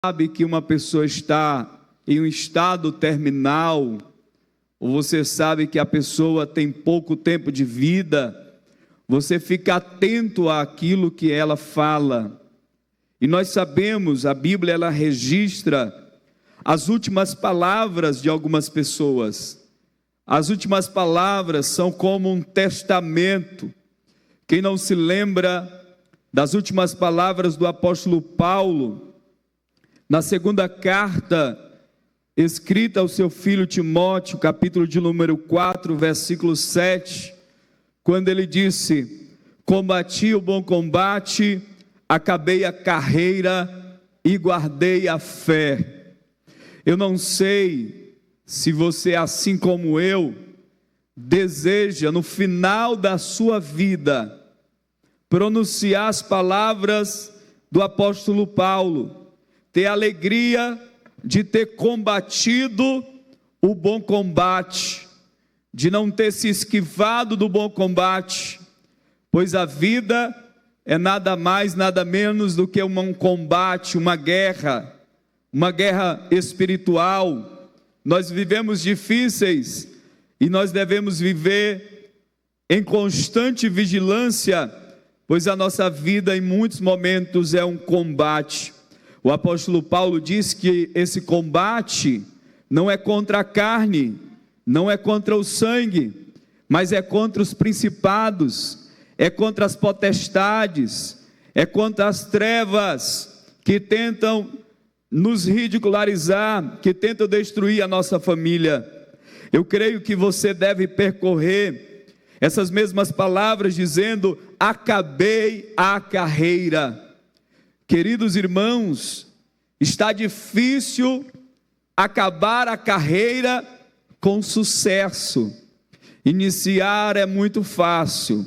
sabe que uma pessoa está em um estado terminal, ou você sabe que a pessoa tem pouco tempo de vida, você fica atento àquilo que ela fala. E nós sabemos, a Bíblia ela registra as últimas palavras de algumas pessoas. As últimas palavras são como um testamento. Quem não se lembra das últimas palavras do apóstolo Paulo, na segunda carta escrita ao seu filho Timóteo, capítulo de número 4, versículo 7, quando ele disse: combati o bom combate, acabei a carreira e guardei a fé. Eu não sei se você, assim como eu, deseja no final da sua vida pronunciar as palavras do apóstolo Paulo, ter alegria de ter combatido o bom combate, de não ter se esquivado do bom combate, pois a vida é nada mais, nada menos do que um combate, uma guerra espiritual. Nós vivemos difíceis e nós devemos viver em constante vigilância, pois a nossa vida em muitos momentos é um combate. O apóstolo Paulo diz que esse combate não é contra a carne, não é contra o sangue, mas é contra os principados, é contra as potestades, é contra as trevas que tentam nos ridicularizar, que tentam destruir a nossa família. Eu creio que você deve percorrer essas mesmas palavras dizendo: acabei a carreira. Queridos irmãos, está difícil acabar a carreira com sucesso. Iniciar é muito fácil.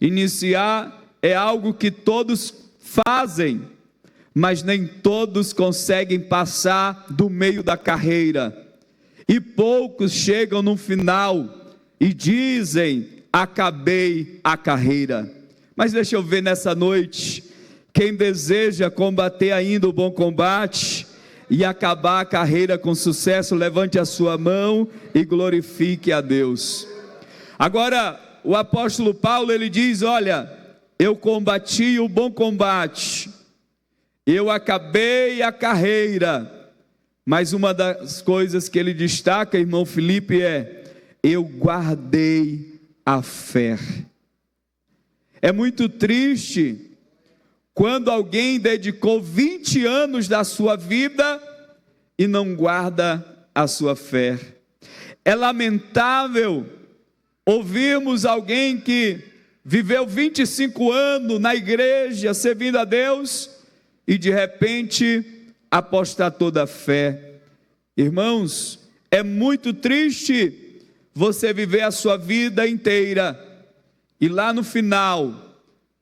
Iniciar é algo que todos fazem, mas nem todos conseguem passar do meio da carreira. E poucos chegam no final e dizem: acabei a carreira. Mas deixa eu ver nessa noite, quem deseja combater ainda o bom combate e acabar a carreira com sucesso, levante a sua mão e glorifique a Deus. Agora, o apóstolo Paulo, ele diz: olha, eu combati o bom combate, eu acabei a carreira, mas uma das coisas que ele destaca, irmão Felipe, é: eu guardei a fé. É muito triste quando alguém dedicou 20 anos da sua vida e não guarda a sua fé. É lamentável ouvirmos alguém que viveu 25 anos na igreja, servindo a Deus, e de repente apostatou da fé. Irmãos, é muito triste você viver a sua vida inteira e lá no final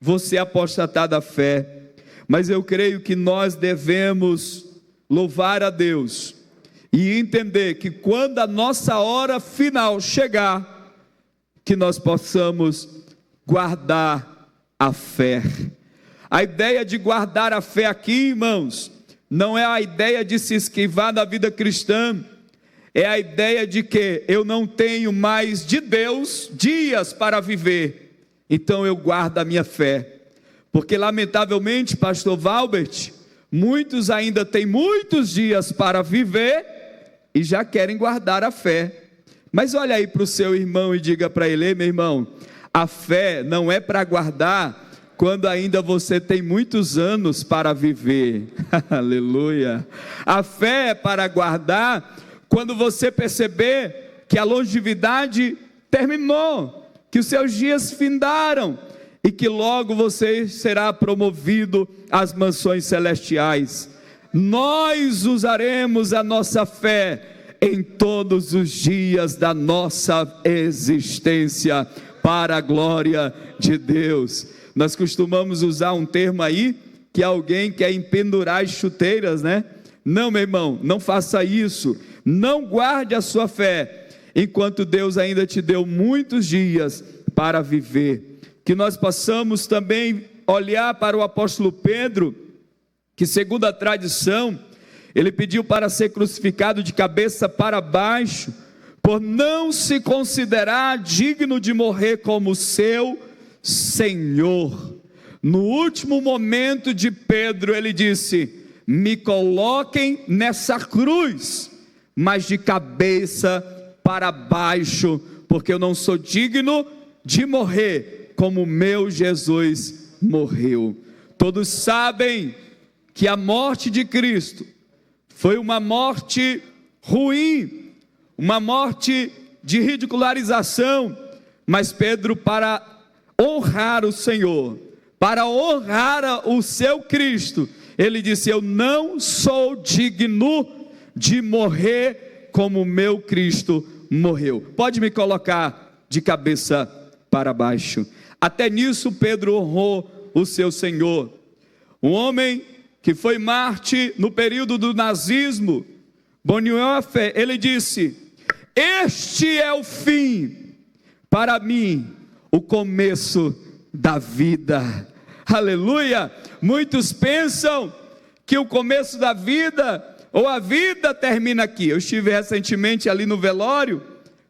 você apostatar da fé. Mas eu creio que nós devemos louvar a Deus e entender que quando a nossa hora final chegar, que nós possamos guardar a fé. A ideia de guardar a fé aqui, irmãos, não é a ideia de se esquivar da vida cristã, é a ideia de que eu não tenho mais de Deus dias para viver, então eu guardo a minha fé. Porque lamentavelmente, pastor Valbert, muitos ainda têm muitos dias para viver e já querem guardar a fé. Mas olha aí para o seu irmão e diga para ele: meu irmão, a fé não é para guardar quando ainda você tem muitos anos para viver. Aleluia. A fé é para guardar quando você perceber que a longevidade terminou, que os seus dias findaram e que logo você será promovido às mansões celestiais. Nós usaremos a nossa fé em todos os dias da nossa existência, para a glória de Deus. Nós costumamos usar um termo aí, que alguém quer empendurar as chuteiras, né? Não, meu irmão, não faça isso. Não guarde a sua fé, enquanto Deus ainda te deu muitos dias para viver. Que nós possamos também olhar para o apóstolo Pedro, que segundo a tradição, Ele pediu para ser crucificado de cabeça para baixo, por não se considerar digno de morrer como seu Senhor. No último momento de Pedro, ele disse: me coloquem nessa cruz, mas de cabeça para baixo, porque eu não sou digno de morrer como meu Jesus morreu. Todos sabem que a morte de Cristo foi uma morte ruim, uma morte de ridicularização, mas Pedro, para honrar o Senhor, para honrar o seu Cristo, ele disse: eu não sou digno de morrer como meu Cristo morreu. Pode me colocar de cabeça para baixo. Até nisso Pedro honrou o seu Senhor. Um homem que foi mártir no período do nazismo, Bonhoeffer, ele disse: este é o fim, para mim, o começo da vida. Aleluia! Muitos pensam que o começo da vida, ou a vida termina aqui. Eu estive recentemente ali no velório,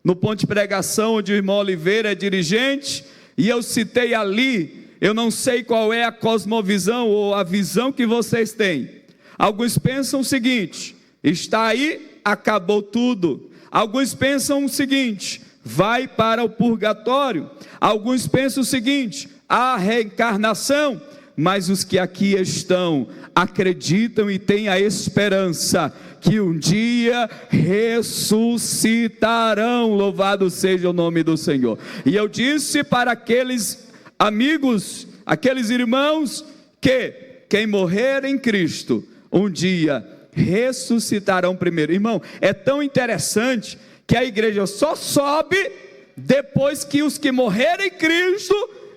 no ponto de pregação, onde o irmão Oliveira é dirigente, e eu citei ali, eu não sei qual é a cosmovisão ou a visão que vocês têm. Alguns pensam o seguinte: está aí, acabou tudo. Alguns pensam o seguinte: vai para o purgatório. Alguns pensam o seguinte: a reencarnação. Mas os que aqui estão acreditam e têm a esperança que um dia ressuscitarão. Louvado seja o nome do Senhor. E eu disse para aqueles amigos, aqueles irmãos, que quem morrer em Cristo um dia ressuscitarão primeiro. Irmão, é tão interessante que a igreja só sobe depois que os que morrerem em Cristo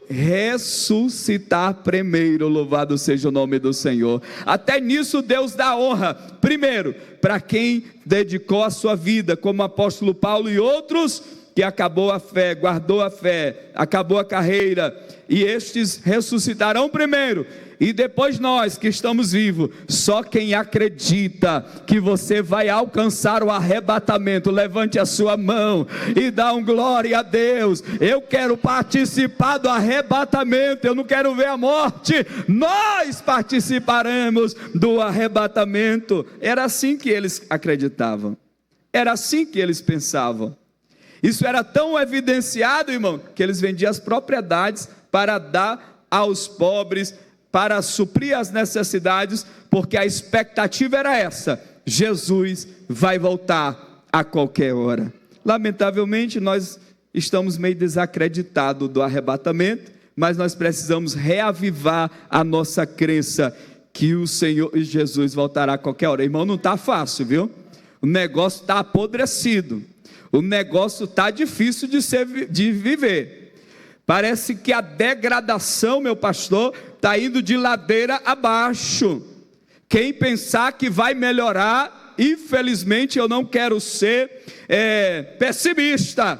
ressuscitar primeiro. Louvado seja o nome do Senhor. Até nisso Deus dá honra, primeiro, para quem dedicou a sua vida, como o apóstolo Paulo e outros, que acabou a fé, guardou a fé, acabou a carreira, e estes ressuscitarão primeiro, e depois nós que estamos vivos. Só quem acredita que você vai alcançar o arrebatamento, levante a sua mão e dá um glória a Deus. Eu quero participar do arrebatamento, eu não quero ver a morte, nós participaremos do arrebatamento. Era assim que eles acreditavam, era assim que eles pensavam. Isso era tão evidenciado, irmão, que eles vendiam as propriedades para dar aos pobres, para suprir as necessidades, porque a expectativa era essa: Jesus vai voltar a qualquer hora. Lamentavelmente nós estamos meio desacreditados do arrebatamento, mas nós precisamos reavivar a nossa crença que o Senhor Jesus voltará a qualquer hora. Irmão, não está fácil, viu? O negócio está apodrecido, o negócio está difícil de viver. Parece que a degradação, meu pastor, está indo de ladeira abaixo. Quem pensar que vai melhorar, infelizmente eu não quero ser pessimista,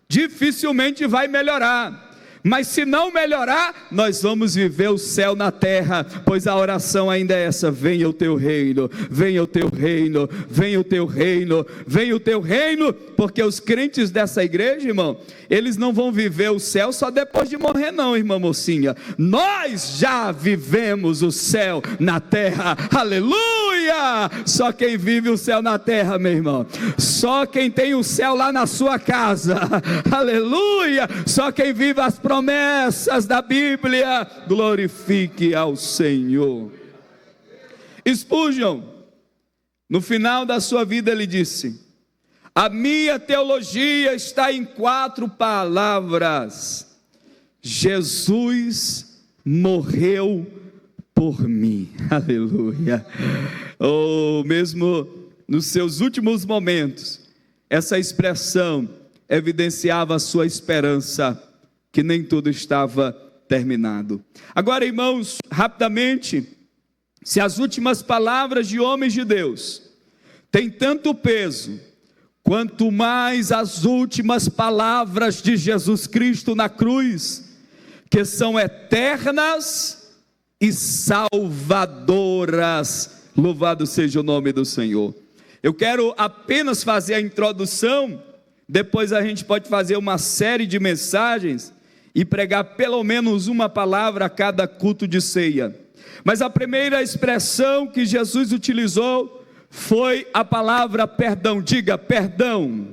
dificilmente vai melhorar. Mas se não melhorar, nós vamos viver o céu na terra, pois a oração ainda é essa: venha o teu reino, venha o teu reino, venha o teu reino, venha o teu reino. Porque os crentes dessa igreja, irmão, eles não vão viver o céu só depois de morrer não, irmã mocinha. Nós já vivemos o céu na terra, aleluia! Só quem vive o céu na terra, meu irmão, só quem tem o céu lá na sua casa, aleluia! Só quem vive as promessas da Bíblia, glorifique ao Senhor. Spurgeon, no final da sua vida, ele disse: a minha teologia está em 4 palavras: Jesus morreu por mim. Aleluia. Oh, mesmo nos seus últimos momentos, essa expressão evidenciava a sua esperança, que nem tudo estava terminado. Agora, irmãos, rapidamente, se as últimas palavras de homens de Deus têm tanto peso, quanto mais as últimas palavras de Jesus Cristo na cruz, que são eternas e salvadoras Louvado seja o nome do Senhor. Eu quero apenas fazer a introdução, depois a gente pode fazer uma série de mensagens e pregar pelo menos uma palavra a cada culto de ceia. Mas a primeira expressão que Jesus utilizou foi a palavra perdão. Diga perdão.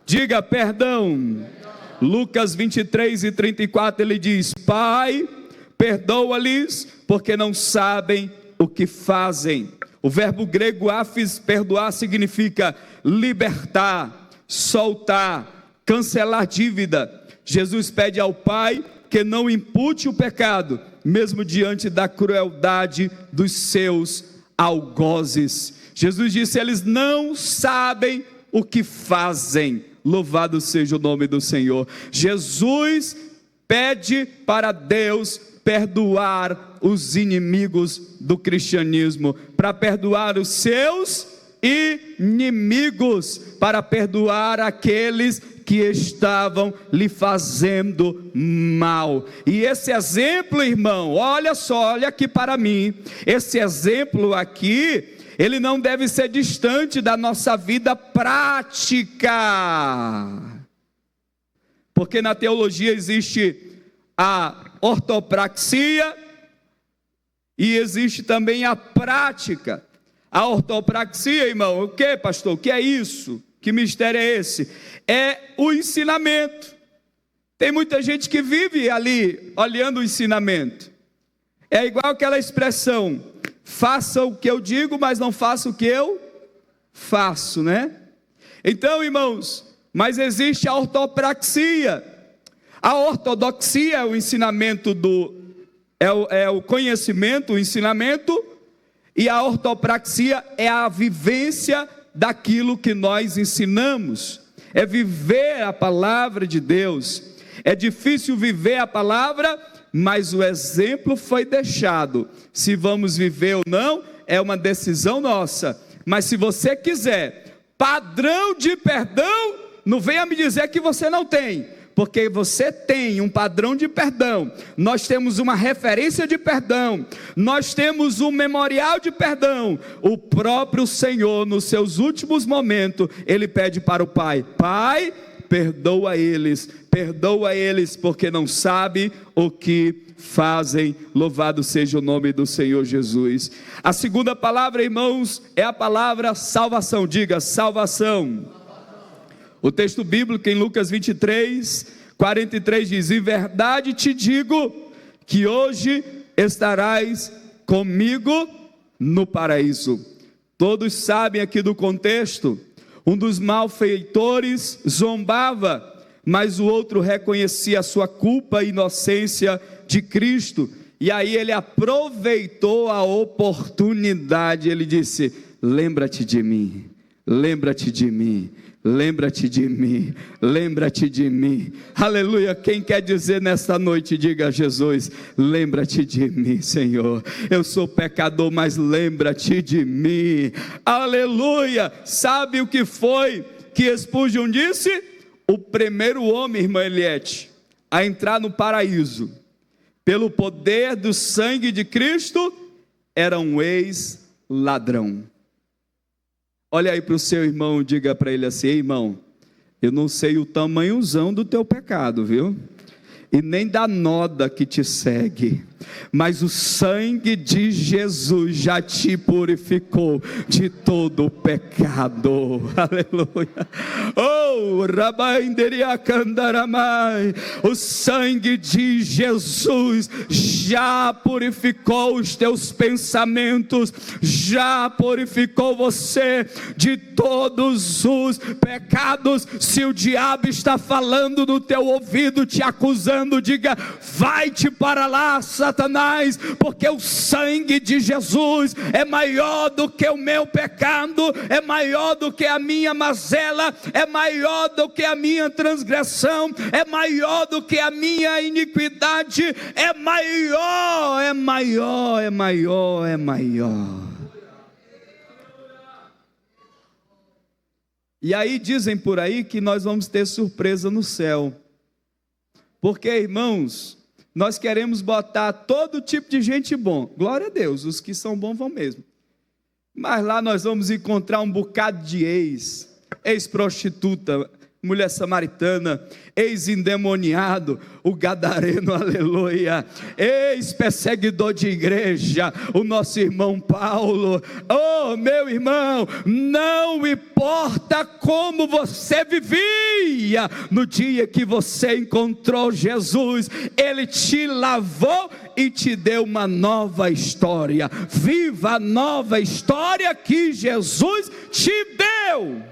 Diga perdão. Lucas 23:34 ele diz: Pai, perdoa-lhes, porque não sabem o que fazem. O verbo grego afis, perdoar, significa libertar, soltar, cancelar dívida. Jesus pede ao Pai que não impute o pecado, mesmo diante da crueldade dos seus algozes. Jesus disse: eles não sabem o que fazem. Louvado seja o nome do Senhor. Jesus pede para Deus perdoar os inimigos do cristianismo, para perdoar os seus inimigos, para perdoar aqueles que estavam lhe fazendo mal. E esse exemplo, irmão, olha só, olha aqui para mim, esse exemplo aqui, ele não deve ser distante da nossa vida prática, porque na teologia existe a ortopraxia e existe também a prática. A ortopraxia, irmão, o que, pastor? O que é isso? Que mistério é esse? É o ensinamento. Tem muita gente que vive ali olhando o ensinamento. É igual aquela expressão: faça o que eu digo, mas não faça o que eu faço, né? Então, irmãos, mas existe a ortopraxia. A ortodoxia é o ensinamento é o conhecimento, o ensinamento, e a ortopraxia é a vivência daquilo que nós ensinamos, é viver a palavra de Deus. É difícil viver a palavra, mas o exemplo foi deixado. Se vamos viver ou não, é uma decisão nossa. Mas se você quiser padrão de perdão, não venha me dizer que você não tem, porque você tem um padrão de perdão. Nós temos uma referência de perdão, nós temos um memorial de perdão. O próprio Senhor, nos seus últimos momentos, ele pede para o Pai: Pai, perdoa eles, porque não sabem o que fazem. Louvado seja o nome do Senhor Jesus. A segunda palavra, irmãos, é a palavra salvação. Diga salvação. O texto bíblico em Lucas 23:43 diz: em verdade te digo que hoje estarás comigo no paraíso. Todos sabem aqui do contexto. Um dos malfeitores zombava, mas o outro reconhecia a sua culpa e inocência de Cristo. E aí ele aproveitou a oportunidade. Ele disse: lembra-te de mim, lembra-te de mim, lembra-te de mim, lembra-te de mim. Aleluia. Quem quer dizer nesta noite, diga a Jesus: lembra-te de mim, Senhor. Eu sou pecador, mas lembra-te de mim. Aleluia. Sabe o que foi que Spurgeon disse? O primeiro homem, irmã Eliette, a entrar no paraíso pelo poder do sangue de Cristo era um ex-ladrão. Olha aí para o seu irmão, diga para ele assim: ei, irmão, eu não sei o tamanhozão do teu pecado, viu? E nem da noda que te segue, mas o sangue de Jesus já te purificou de todo o pecado. Aleluia. Oh, Rabainderiacandaramai, o sangue de Jesus já purificou os teus pensamentos, já purificou você de todos os pecados. Se o diabo está falando no teu ouvido, te acusando, diga: vai-te para lá, Satanás, porque o sangue de Jesus é maior do que o meu pecado, é maior do que a minha mazela, é maior do que a minha transgressão, é maior do que a minha iniquidade, é maior, é maior, é maior, é maior. E aí dizem por aí que nós vamos ter surpresa no céu. Porque, irmãos, nós queremos botar todo tipo de gente bom. Glória a Deus, os que são bons vão mesmo. Mas lá nós vamos encontrar um bocado de ex-prostituta, mulher samaritana, ex-endemoniado, o gadareno, aleluia, ex-perseguidor de igreja, o nosso irmão Paulo. Oh, meu irmão, não importa como você vivia, no dia que você encontrou Jesus, Ele te lavou e te deu uma nova história. Viva a nova história que Jesus te deu.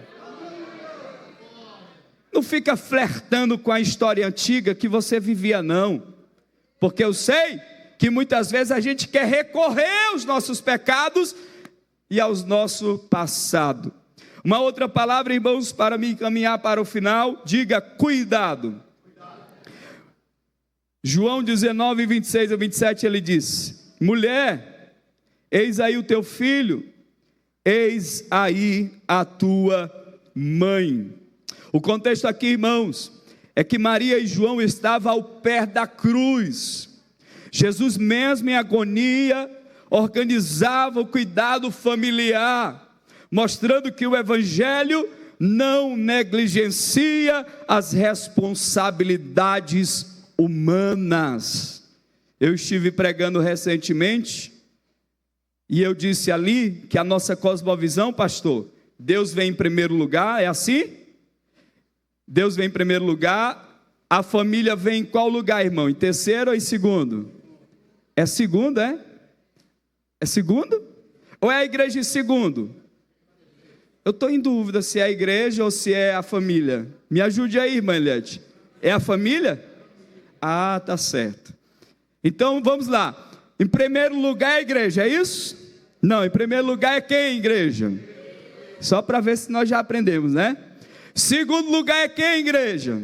Não fica flertando com a história antiga que você vivia, não. Porque eu sei que muitas vezes a gente quer recorrer aos nossos pecados e ao nosso passado. Uma outra palavra, irmãos, para me encaminhar para o final, diga cuidado. João 19, 26 a 27, ele diz: mulher, eis aí o teu filho, eis aí a tua mãe. O contexto aqui, irmãos, é que Maria e João estavam ao pé da cruz. Jesus mesmo em agonia organizava o cuidado familiar, mostrando que o evangelho não negligencia as responsabilidades humanas. Eu estive pregando recentemente e eu disse ali que a nossa cosmovisão, pastor, Deus vem em primeiro lugar, é assim? Deus vem em primeiro lugar, a família vem em qual lugar, irmão? Em terceiro ou em segundo? É segundo, é? É segundo? Ou é a igreja em segundo? Eu estou em dúvida se é a igreja ou se é a família. Me ajude aí, irmã Eliette. É a família? Ah, tá certo. Então vamos lá. Em primeiro lugar é a igreja, é isso? Não, em primeiro lugar é quem, igreja? Só para ver se nós já aprendemos, né? Segundo lugar é quem, igreja?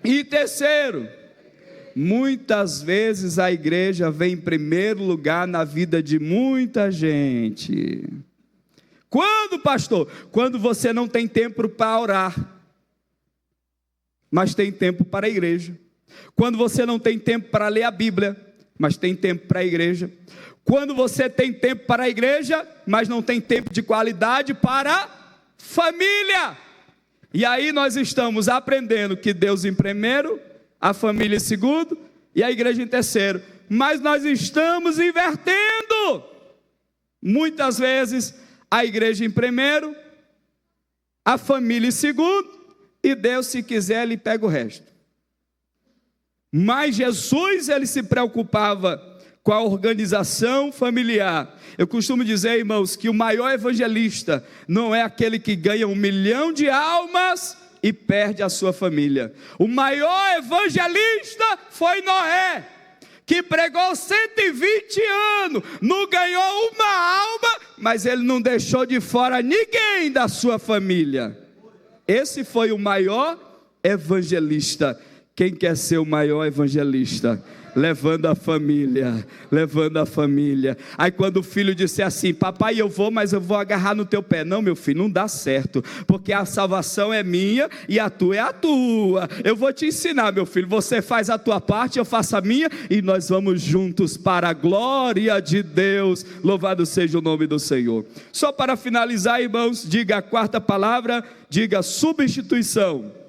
E terceiro, muitas vezes a igreja vem em primeiro lugar na vida de muita gente. Quando, pastor? Quando você não tem tempo para orar, mas tem tempo para a igreja. Quando você não tem tempo para ler a Bíblia, mas tem tempo para a igreja. Quando você tem tempo para a igreja, mas não tem tempo de qualidade para a família. E aí nós estamos aprendendo que Deus em primeiro, a família em segundo e a igreja em terceiro. Mas nós estamos invertendo. Muitas vezes a igreja em primeiro, a família em segundo e Deus, se quiser, Ele pega o resto. Mas Jesus, Ele se preocupava com a organização familiar. Eu costumo dizer, irmãos, que o maior evangelista não é aquele que ganha 1 milhão de almas e perde a sua família. O maior evangelista foi Noé, que pregou 120 anos, não ganhou uma alma, mas ele não deixou de fora ninguém da sua família. Esse foi o maior evangelista. Quem quer ser o maior evangelista? Levando a família, levando a família. Aí quando o filho disser assim: papai, eu vou, mas eu vou agarrar no teu pé. Não, meu filho, não dá certo, porque a salvação é minha e a tua é a tua. Eu vou te ensinar, meu filho, você faz a tua parte, eu faço a minha, e nós vamos juntos para a glória de Deus. Louvado seja o nome do Senhor. Só para finalizar, irmãos, diga a quarta palavra, diga substituição.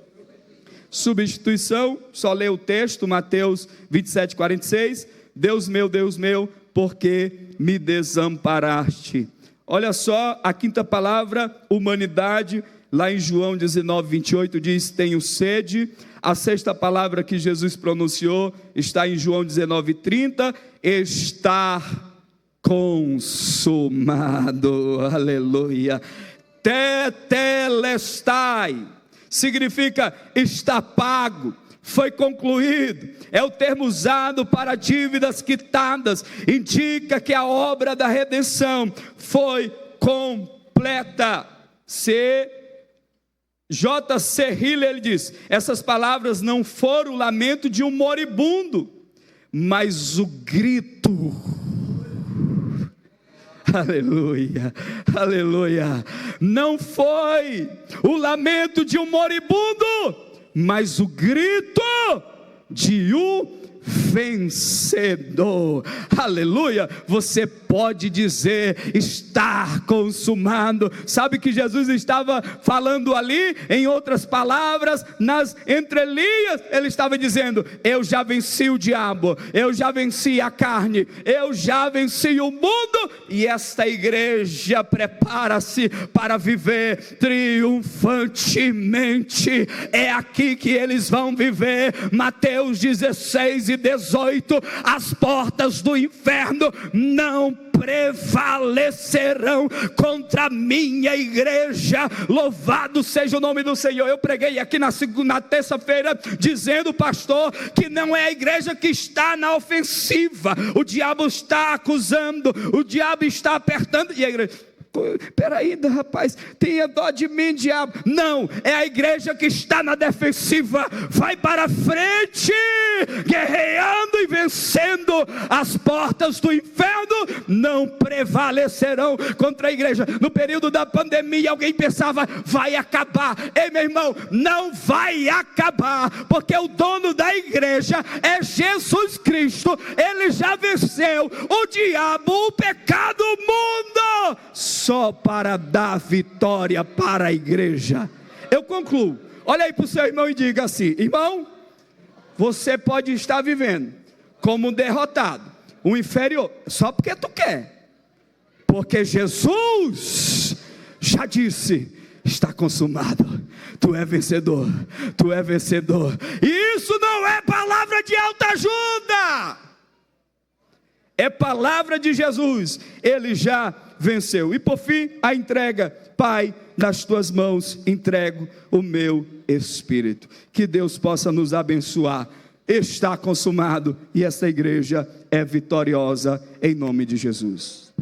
Substituição, só lê o texto, Mateus 27, 46, Deus meu, por que me desamparaste? Olha só, a quinta palavra, humanidade, lá em João 19, 28, diz, tenho sede. A sexta palavra que Jesus pronunciou, está em João 19, 30, está consumado, aleluia, tetelestai, significa está pago, foi concluído, é o termo usado para dívidas quitadas, indica que a obra da redenção foi completa. J.C. Hiller, ele diz, essas palavras não foram o lamento de um moribundo, mas o grito, aleluia, aleluia, não foi o lamento de um moribundo, mas o grito de um vencedor. Aleluia! Você pode dizer: está consumado. Sabe que Jesus estava falando ali? Em outras palavras, nas entrelinhas, ele estava dizendo: eu já venci o diabo, eu já venci a carne, eu já venci o mundo, e esta igreja prepara-se para viver triunfantemente. É aqui que eles vão viver. Mateus 16 e 18: as portas do inferno não prevalecerão contra a minha igreja. Louvado seja o nome do Senhor. Eu preguei aqui na terça-feira dizendo, pastor, que não é a igreja que está na ofensiva. O diabo está acusando, o diabo está apertando, e a igreja: peraí, rapaz, tenha dó de mim, diabo. Não, é a igreja que está na defensiva. Vai para frente, guerreando e vencendo. As portas do inferno não prevalecerão contra a igreja. No período da pandemia, alguém pensava: vai acabar. Ei, meu irmão, não vai acabar, porque o dono da igreja é Jesus Cristo. Ele já venceu o diabo, o pecado, o mundo, só para dar vitória para a igreja. Eu concluo. Olha aí para o seu irmão e diga assim: irmão, você pode estar vivendo como um derrotado, um inferior, só porque tu quer, porque Jesus já disse: está consumado. Tu é vencedor, tu é vencedor. E isso não é palavra de autoajuda, é palavra de Jesus. Ele já venceu. E por fim, a entrega: Pai, nas tuas mãos entrego o meu espírito. Que Deus possa nos abençoar. Está consumado, e essa igreja é vitoriosa em nome de Jesus.